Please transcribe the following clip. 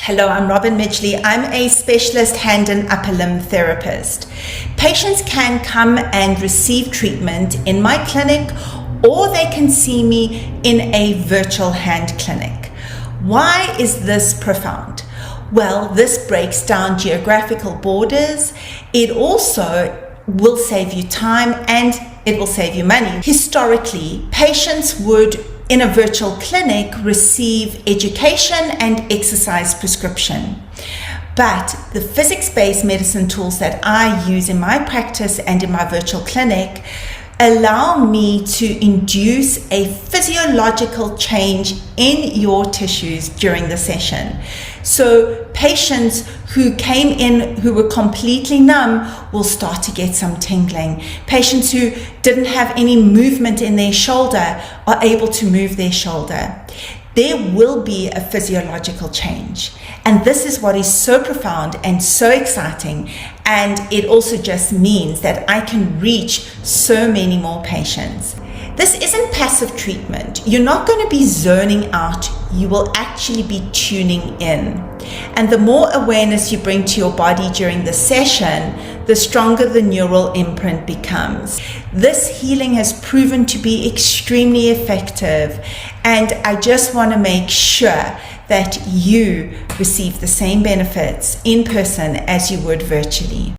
Hello, I'm Robin Midgley. I'm a specialist hand and upper limb therapist. Patients can come and receive treatment in my clinic, or they can see me in a virtual hand clinic. Why is this profound? Well, this breaks down geographical borders. It also will save you time and it will save you money. Historically, patients would in a virtual clinic receive education and exercise prescription. But the physics-based medicine tools that I use in my practice and in my virtual clinic allow me to induce a physiological change in your tissues during the session. So patients who came in who were completely numb will start to get some tingling. Patients who didn't have any movement in their shoulder are able to move their shoulder. There will be a physiological change. And this is what is so profound and so exciting. And it also just means that I can reach so many more patients. This isn't passive treatment. You're not going to be zoning out. You will actually be tuning in. And the more awareness you bring to your body during the session, the stronger the neural imprint becomes. This healing has proven to be extremely effective. And I just want to make sure that you receive the same benefits in person as you would virtually.